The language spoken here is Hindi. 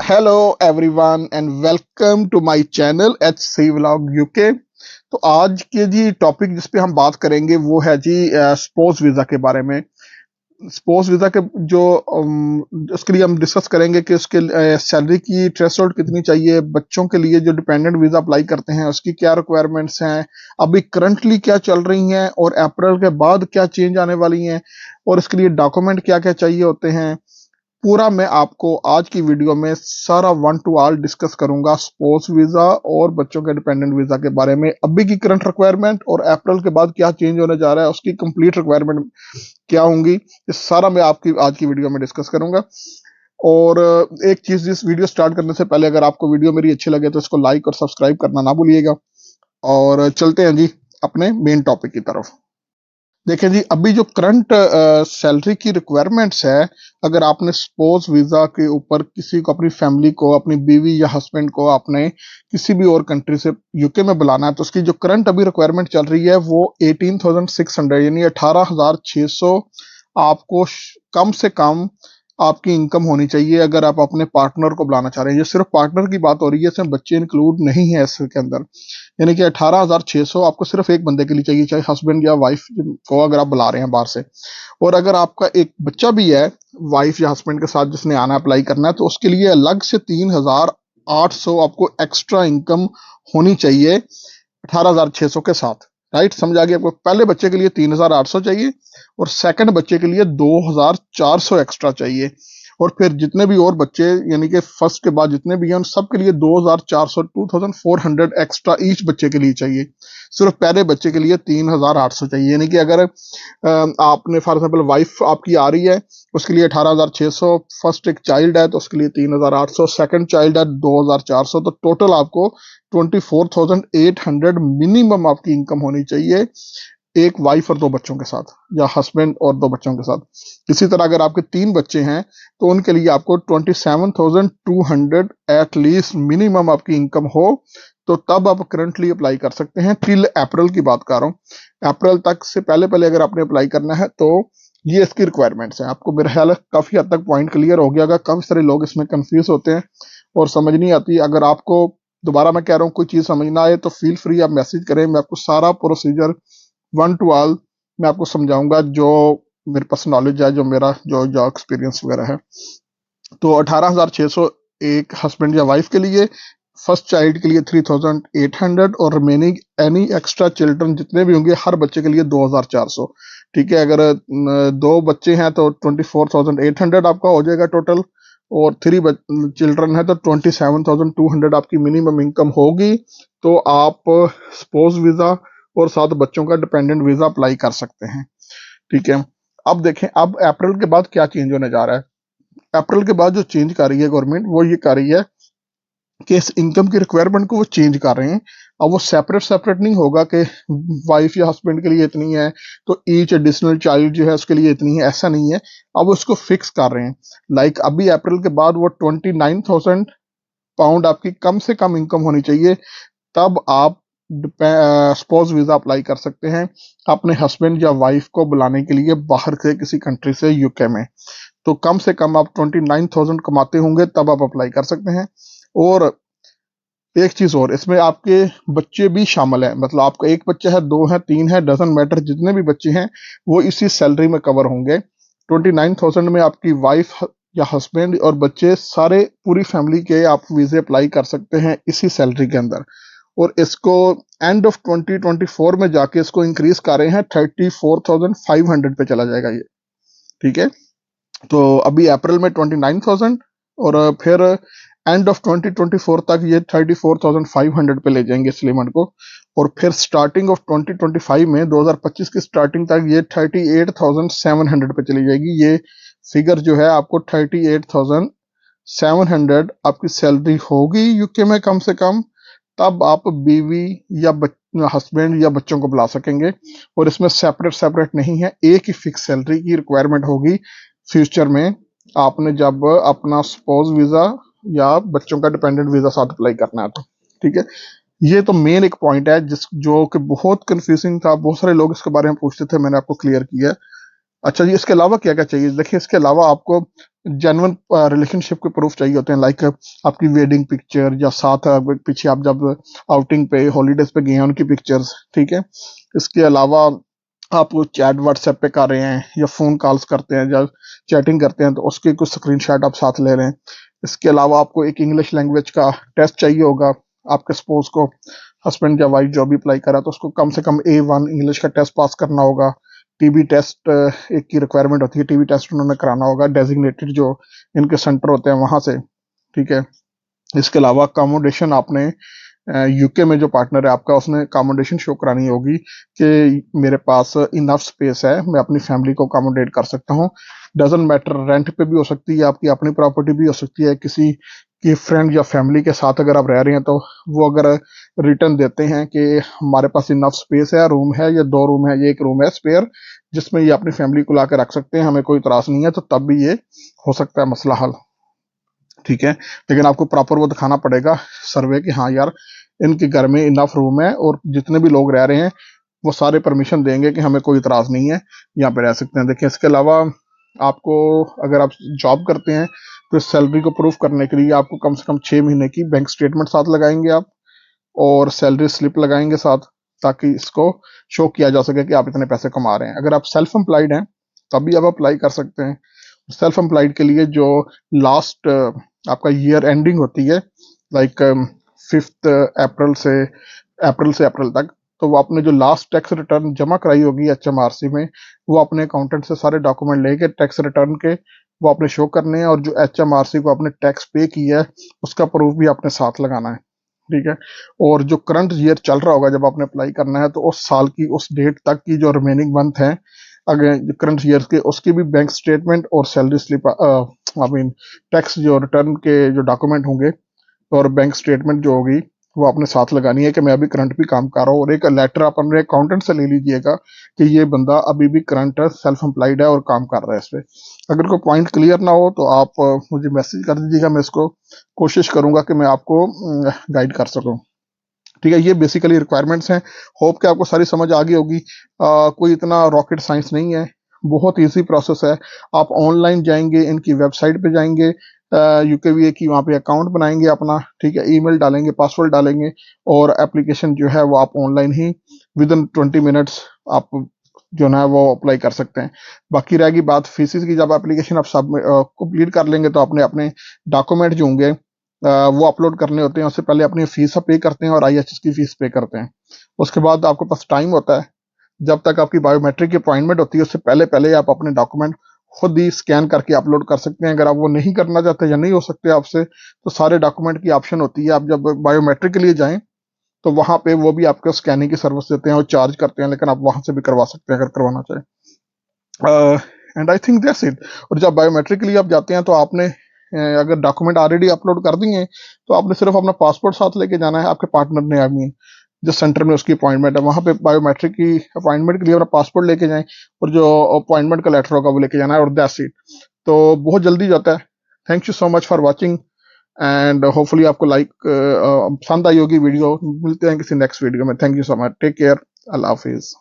Hello everyone and welcome to my channel HC vlog UK. तो आज के जी टॉपिक जिस पे हम बात करेंगे वो है जी स्पोर्ट्स वीज़ा के बारे में। स्पोर्ट्स वीज़ा के जो उसके लिए हम डिस्कस करेंगे कि उसके सैलरी की थ्रेशोल्ड कितनी चाहिए, बच्चों के लिए जो डिपेंडेंट वीज़ा अप्लाई करते हैं उसकी क्या रिक्वायरमेंट्स हैं, अभी करंटली क्या चल रही हैं और अप्रैल के बाद क्या चेंज आने वाली हैं और इसके लिए डॉक्यूमेंट क्या क्या चाहिए होते हैं। पूरा मैं आपको आज की वीडियो में सारा वन टू ऑल डिस्कस करूंगा स्पोर्ट्स वीजा और बच्चों के डिपेंडेंट वीजा के बारे में, अभी की करंट रिक्वायरमेंट और अप्रैल के बाद क्या चेंज होने जा रहा है, उसकी कंप्लीट रिक्वायरमेंट क्या होंगी। ये सारा मैं आपकी आज की वीडियो में डिस्कस करूंगा। और एक चीज, इस वीडियो स्टार्ट करने से पहले अगर आपको वीडियो मेरी अच्छी लगे तो इसको लाइक और सब्सक्राइब करना ना भूलिएगा। और चलते हैं जी अपने मेन टॉपिक की तरफ। देखें जी, अभी जो करंट सैलरी की रिक्वायरमेंट्स है, अगर आपने स्पोर्ट्स वीजा के ऊपर किसी को, अपनी फैमिली को, अपनी बीवी या हस्बैंड को आपने किसी भी और कंट्री से यूके में बुलाना है तो उसकी जो करंट अभी रिक्वायरमेंट चल रही है वो 18,600 यानी 18,600 आपको कम से कम आपकी इनकम होनी चाहिए अगर आप अपने पार्टनर को बुलाना चाह रहे हैं। ये सिर्फ पार्टनर की बात हो रही है, इसमें बच्चे इंक्लूड नहीं है इसके अंदर। यानी कि 18,600 आपको सिर्फ एक बंदे के लिए चाहिए, चाहे हस्बैंड या वाइफ को अगर आप बुला रहे हैं बाहर से। और अगर आपका एक बच्चा भी है वाइफ या हस्बैंड के साथ जिसने आना अप्लाई करना है तो उसके लिए अलग से 3,800 आपको एक्स्ट्रा इनकम होनी चाहिए 18,600 के साथ। राइट, समझ आ गया आपको? पहले बच्चे के लिए 3,800 चाहिए और सेकंड बच्चे के लिए 2,400 एक्स्ट्रा चाहिए। और फिर जितने भी और बच्चे यानी कि फर्स्ट के बाद जितने भी हैं उन सब के लिए 2,400 2,400 एक्स्ट्रा ईच बच्चे के लिए चाहिए। सिर्फ पहले बच्चे के लिए 3,800 चाहिए। यानी कि अगर आपने फॉर एग्जाम्पल वाइफ आपकी आ रही है उसके लिए 18,600, फर्स्ट एक चाइल्ड है तो उसके लिए 3,800, सेकंड चाइल्ड है 2,400, तो टोटल आपको 24,800 मिनिमम आपकी इनकम होनी चाहिए एक वाइफ और दो बच्चों के साथ, या हस्बैंड और दो बच्चों के साथ। इसी तरह अगर आपके 3 बच्चे हैं तो उनके लिए आपको 27,200 एटलीस्ट मिनिमम आपकी इनकम हो, तो तब आप करंटली अप्लाई कर सकते हैं। टिल अप्रैल की बात कर रहा हूँ, अप्रैल तक से पहले पहले अगर आपने अप्लाई करना है तो ये इसकी रिक्वायरमेंट्स हैं। आपको मेरा ख्याल है काफी हद तक पॉइंट क्लियर हो गया होगा। काफी सारे लोग इसमें कंफ्यूज होते हैं और समझ नहीं आती। अगर आपको दोबारा मैं कह रहा हूँ कोई चीज समझ ना आए तो फील फ्री आप मैसेज करें, मैं आपको सारा प्रोसीजर वन टू ऑल मैं आपको समझाऊंगा जो मेरे पास नॉलेज है, जो मेरा जो एक्सपीरियंस वगैरह है। तो 18,600 एक हस्बैंड या वाइफ के लिए, फर्स्ट चाइल्ड के लिए 3,800 और रिमेनिंग एनी एक्स्ट्रा चिल्ड्रन जितने भी होंगे हर बच्चे के लिए 2,400। ठीक है, अगर दो बच्चे हैं तो 24,800 आपका हो जाएगा टोटल, और 3 चिल्ड्रन है तो 27,200 आपकी मिनिमम इनकम होगी। तो आप स्पोर्ट्स वीजा और साथ बच्चों का डिपेंडेंट वीजा अप्लाई कर सकते हैं। ठीक है, अब देखें अब अप्रैल के बाद क्या चेंज होने जा रहा है। अप्रैल के बाद जो चेंज कर रही है गवर्नमेंट वो ये कर रही है कि इस इनकम की रिक्वायरमेंट को वो चेंज कर रहे हैं। अब वो सेपरेट सेपरेट नहीं होगा कि वाइफ या हस्बैंड के लिए इतनी है तो ईच एडिशनल चाइल्ड जो है उसके लिए इतनी है, ऐसा नहीं है। अब उसको फिक्स कर रहे हैं। लाइक अभी अप्रैल के बाद वो 29,000 पाउंड आपकी कम से कम इनकम होनी चाहिए, तब आप स्पोर्ट्स वीजा अप्लाई कर सकते हैं अपने हस्बैंड या वाइफ को बुलाने के लिए बाहर से किसी कंट्री से यूके में। तो कम से कम आप 29,000 कमाते होंगे तब आप अप्लाई कर सकते हैं। और एक चीज और, इसमें आपके बच्चे भी शामिल हैं, मतलब आपका एक बच्चा है, 2 है, 3 है, डजंट मैटर, जितने भी बच्चे हैं वो इसी सैलरी में कवर होंगे। 29,000 में आपकी वाइफ या हस्बैंड और बच्चे सारे पूरी फैमिली के आप वीजे अप्लाई कर सकते हैं इसी सैलरी के अंदर। और इसको एंड ऑफ 2024 में जाके इसको इंक्रीज कर रहे हैं, 34,500 पे चला जाएगा ये। ठीक है, तो अभी अप्रैल में 29,000 और फिर एंड ऑफ 2024 तक ये 34,500 पे ले जाएंगे इस लिमिट को। और फिर स्टार्टिंग ऑफ 2025 में 2025 की स्टार्टिंग तक ये 38,700 पे चली जाएगी। ये फिगर जो है आपको 38,700 आपकी सैलरी होगी यूके में कम से कम, तब आप बीवी या हस्बैंड या बच्चों को बुला सकेंगे। और इसमें सेपरेट सेपरेट नहीं है, एक ही फिक्स सैलरी की रिक्वायरमेंट होगी फ्यूचर में आपने जब अपना स्पोर्ट्स वीजा या बच्चों का डिपेंडेंट वीजा साथ अप्लाई करना है तो। ठीक है, ये तो मेन एक पॉइंट है जो कि बहुत कंफ्यूजिंग था, बहुत सारे लोग इसके बारे में पूछते थे, मैंने आपको क्लियर किया। अच्छा जी, इसके अलावा क्या क्या चाहिए? देखिए, इसके अलावा आपको जेन्युइन रिलेशनशिप के प्रूफ चाहिए होते हैं, लाइक आपकी वेडिंग पिक्चर या साथ पीछे आप जब आउटिंग पे हॉलीडेज पे गए हैं उनकी पिक्चर्स, ठीक है। इसके अलावा आप चैट व्हाट्सएप पे कर रहे हैं या फोन कॉल्स करते हैं या चैटिंग करते हैं तो उसके कुछ स्क्रीनशॉट आप साथ ले रहे हैं। इसके अलावा आपको एक इंग्लिश लैंग्वेज का टेस्ट चाहिए होगा। आपके सपोज को हस्बैंड या वाइफ जो भी अप्लाई करा तो उसको कम से कम A1 इंग्लिश का टेस्ट पास करना होगा। टीबी टेस्ट एक की रिक्वायरमेंट होती है, टीबी टेस्ट उन्होंने कराना होगा डेजिग्नेटेड जो इनके सेंटर होते हैं वहां से, ठीक है। इसके अलावा अकोमोडेशन आपने यूके में जो पार्टनर है आपका उसने अकोमोडेशन शो करानी होगी कि मेरे पास इनफ स्पेस है, मैं अपनी फैमिली को अकोमोडेट कर सकता हूँ। डजेंट मैटर, रेंट पे भी हो सकती है, आपकी अपनी प्रॉपर्टी भी हो सकती है, किसी की फ्रेंड या फैमिली के साथ अगर आप रह रहे हैं तो वो अगर रिटर्न देते हैं कि हमारे पास इनफ स्पेस है, रूम है या 2 रूम है, ये 1 रूम है स्पेयर जिसमें ये अपनी फैमिली को ला के रख सकते हैं, हमें कोई इतराज नहीं है, तो तब भी ये हो सकता है मसला हल, ठीक है। लेकिन आपको प्रॉपर वो दिखाना पड़ेगा सर्वे कि हाँ यार इनके घर में इनफ रूम है और जितने भी लोग रह रहे हैं वो सारे परमिशन देंगे कि हमें कोई इतराज नहीं है, यहाँ पे रह सकते हैं। देखिए इसके अलावा आपको अगर आप जॉब करते हैं तो सैलरी को प्रूफ करने के लिए आपको कम से कम 6 महीने की बैंक स्टेटमेंट साथ लगाएंगे आप, और सैलरी स्लिप लगाएंगे साथ, ताकि इसको शो किया जा सके कि आप इतने पैसे कमा रहे हैं। अगर आप सेल्फ एम्प्लॉयड हैं तब भी आप अप्लाई कर सकते हैं। सेल्फ एम्प्लॉयड के लिए जो लास्ट आपका ईयर एंडिंग होती है, लाइक 5 अप्रैल से अप्रैल तक, तो वो आपने जो लास्ट टैक्स रिटर्न जमा कराई होगी HMRC में, वो अपने अकाउंटेंट से सारे डॉक्यूमेंट लेके टैक्स रिटर्न के वो आपने शो करने हैं, और जो HMRC को आपने टैक्स पे किया है उसका प्रूफ भी आपने साथ लगाना है, ठीक है। और जो करंट ईयर चल रहा होगा जब आपने अप्लाई करना है तो उस साल की उस डेट तक की जो रिमेनिंग मंथ है अगर करंट ईयर के उसकी भी बैंक स्टेटमेंट और salary slip I mean tax जो रिटर्न के जो डॉक्यूमेंट होंगे और बैंक स्टेटमेंट जो होगी वो आपने साथ लगानी है कि मैं अभी करंट भी काम कर रहा हूँ, और एक लेटर आप अपने अकाउंटेंट से ले लीजिएगा कि ये बंदा अभी भी करंट सेल्फ एम्प्लॉयड है और काम कर रहा है इस पे। अगर कोई पॉइंट क्लियर ना हो तो आप मुझे मैसेज कर दीजिएगा, मैं इसको कोशिश करूंगा कि मैं आपको गाइड कर सकूं, ठीक है। ये बेसिकली रिक्वायरमेंट्स हैं। होप कि आपको सारी समझ आ गई होगी। कोई इतना रॉकेट साइंस नहीं है, बहुत इजी प्रोसेस है। आप ऑनलाइन जाएंगे, इनकी वेबसाइट पे जाएंगे UKVA की, वहाँ पे अकाउंट बनाएंगे अपना, ठीक है, ईमेल डालेंगे, पासवर्ड डालेंगे, और एप्लीकेशन जो है वो आप online he with in 20 minutes आप जो है वो अप्लाई कर सकते हैं। बाकी रहेगी बात फीसिस की, जब एप्लीकेशन आप सब कंप्लीट कर लेंगे तो आपने अपने डॉक्यूमेंट जो होंगे वो अपलोड करने होते हैं, उससे पहले अपनी फीस पे करते हैं और IHS की फीस पे करते हैं। उसके बाद आपके पास टाइम होता है, जब तक आपकी बायोमेट्रिक की अपॉइंटमेंट होती है उससे पहले पहले आप अपने डॉक्यूमेंट खुद ही स्कैन करके अपलोड कर सकते हैं। अगर आप वो नहीं करना चाहते या नहीं हो सकते आपसे, तो सारे डॉक्यूमेंट की ऑप्शन होती है, आप जब बायोमेट्रिक के लिए जाएं तो वहां पे वो भी आपको स्कैनिंग की सर्विस देते हैं और चार्ज करते हैं, लेकिन आप वहां से भी करवा सकते हैं अगर करवाना चाहें। And I think that's it. और जब बायोमेट्रिक के लिए आप जाते हैं तो आपने अगर डॉक्यूमेंट ऑलरेडी अपलोड कर दिए हैं तो आपने सिर्फ अपना पासपोर्ट साथ लेके जाना है। आपके पार्टनर ने आदमी जिस सेंटर में उसकी अपॉइंटमेंट है वहां पे बायोमेट्रिक की अपॉइंटमेंट के लिए अपना पासपोर्ट लेके जाएं, और जो अपॉइंटमेंट का लेटर होगा वो लेके जाना है, और दैट्स इट। तो बहुत जल्दी जाता है। Thank you so much for watching, and hopefully आपको पसंद आई होगी वीडियो। मिलते हैं किसी नेक्स्ट वीडियो में। Thank you so much, take care, अल्लाह हाफिज।